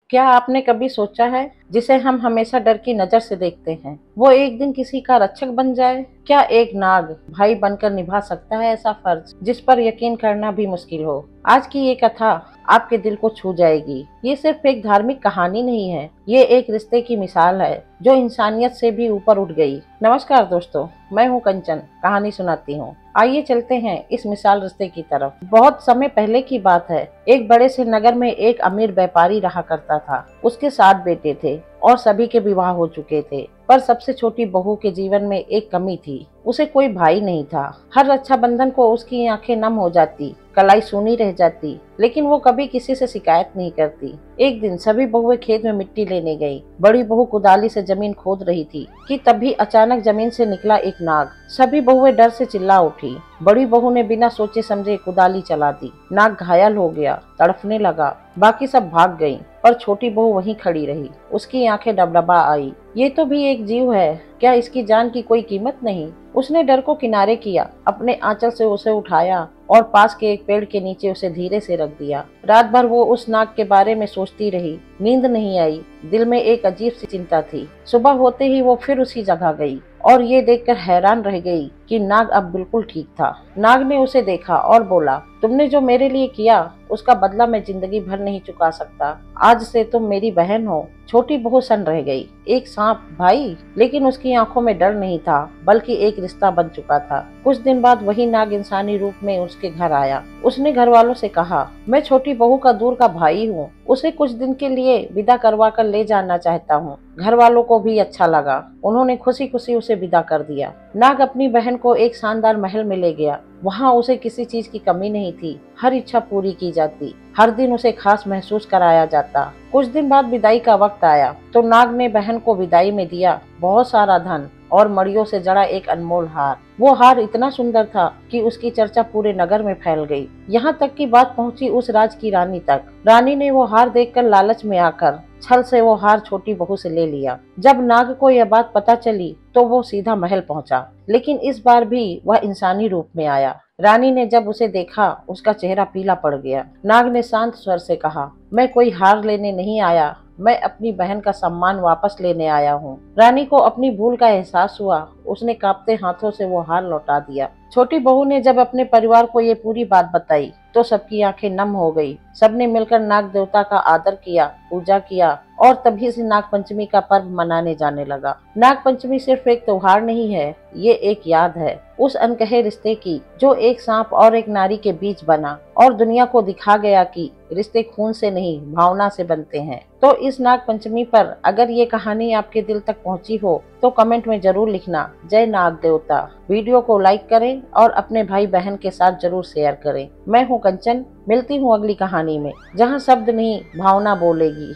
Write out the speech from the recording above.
क्या आपने कभी सोचा है जिसे हम हमेशा डर की नजर से देखते हैं वो एक दिन किसी का रक्षक बन जाए? क्या एक नाग भाई बनकर निभा सकता है ऐसा फर्ज जिस पर यकीन करना भी मुश्किल हो? आज की ये कथा आपके दिल को छू जाएगी। ये सिर्फ एक धार्मिक कहानी नहीं है, ये एक रिश्ते की मिसाल है जो इंसानियत से भी ऊपर उठ गई। नमस्कार दोस्तों, मैं हूँ कंचन, कहानी सुनाती हूँ। आइए चलते हैं इस मिसाल रिश्ते की तरफ। बहुत समय पहले की बात है। एक बड़े से नगर में एक अमीर व्यापारी रहा करता था। उसके 7 बेटे थे और सभी के विवाह हो चुके थे, पर सबसे छोटी बहू के जीवन में एक कमी थी। उसे कोई भाई नहीं था। हर रक्षाबंधन को उसकी आंखें नम हो जाती, कलाई सूनी रह जाती, लेकिन वो कभी किसी से शिकायत नहीं करती। एक दिन सभी बहुएं खेत में मिट्टी लेने गई। बड़ी बहू कुदाली से जमीन खोद रही थी कि तभी अचानक जमीन से निकला एक नाग। सभी बहुएं डर से चिल्ला उठी। बड़ी बहू ने बिना सोचे समझे कुदाली चला दी। नाग घायल हो गया, तड़फने लगा। बाकी सब भाग गईं, पर छोटी बहू वहीं खड़ी रही। उसकी आंखें डबडबा आई। ये तो भी एक जीव है, क्या इसकी जान की कोई कीमत नहीं? उसने डर को किनारे किया, अपने आंचल से उसे उठाया और पास के एक पेड़ के नीचे उसे धीरे से रख दिया। रात भर वो उस नाग के बारे में सोचती रही। नींद नहीं आई, दिल में एक अजीब सी चिंता थी। सुबह होते ही वो फिर उसी जगह गई और ये देखकर हैरान रह गई कि नाग अब बिल्कुल ठीक था। नाग ने उसे देखा और बोला, तुमने जो मेरे लिए किया उसका बदला मैं जिंदगी भर नहीं चुका सकता। आज से तुम मेरी बहन हो। छोटी बहू सन रह गई। एक सांप भाई? लेकिन उसकी आंखों में डर नहीं था, बल्कि एक रिश्ता बन चुका था। कुछ दिन बाद वही नाग इंसानी रूप में उसके घर आया। उसने घर वालों से कहा, मैं छोटी बहू का दूर का भाई हूँ, उसे कुछ दिन के लिए विदा करवा कर ले जाना चाहता हूँ। घर वालों को भी अच्छा लगा, उन्होंने खुशी खुशी उसे विदा कर दिया। नाग अपनी बहन को एक शानदार महल में ले गया। वहाँ उसे किसी चीज की कमी नहीं थी, हर इच्छा पूरी की जाती, हर दिन उसे खास महसूस कराया जाता। कुछ दिन बाद विदाई का वक्त आया तो नाग ने बहन को विदाई में दिया बहुत सारा धन और मड़ियों से जड़ा एक अनमोल हार। वो हार इतना सुंदर था कि उसकी चर्चा पूरे नगर में फैल गई। यहाँ तक की बात पहुँची उस राज की रानी तक। रानी ने वो हार देखकर लालच में आकर छल से वो हार छोटी बहू से ले लिया। जब नाग को यह बात पता चली तो वो सीधा महल पहुंचा, लेकिन इस बार भी वह इंसानी रूप में आया। रानी ने जब उसे देखा उसका चेहरा पीला पड़ गया। नाग ने शांत स्वर से कहा, मैं कोई हार लेने नहीं आया, मैं अपनी बहन का सम्मान वापस लेने आया हूँ। रानी को अपनी भूल का एहसास हुआ। उसने कांपते हाथों से वो हार लौटा दिया। छोटी बहू ने जब अपने परिवार को ये पूरी बात बताई तो सबकी आंखें नम हो गई। सबने मिलकर नाग देवता का आदर किया, पूजा किया और तभी से नाग पंचमी का पर्व मनाने जाने लगा। नाग पंचमी सिर्फ एक त्योहार नहीं है, ये एक याद है उस अनकहे रिश्ते की जो एक सांप और एक नारी के बीच बना और दुनिया को दिखा गया कि रिश्ते खून से नहीं भावना से बनते हैं। तो इस नाग पंचमी पर अगर ये कहानी आपके दिल तक पहुंची हो तो कमेंट में जरूर लिखना, जय नाग देवता। वीडियो को लाइक करें और अपने भाई बहन के साथ जरूर शेयर करें। मैं हूँ कंचन, मिलती हूँ अगली कहानी में जहाँ शब्द नहीं भावना बोलेगी।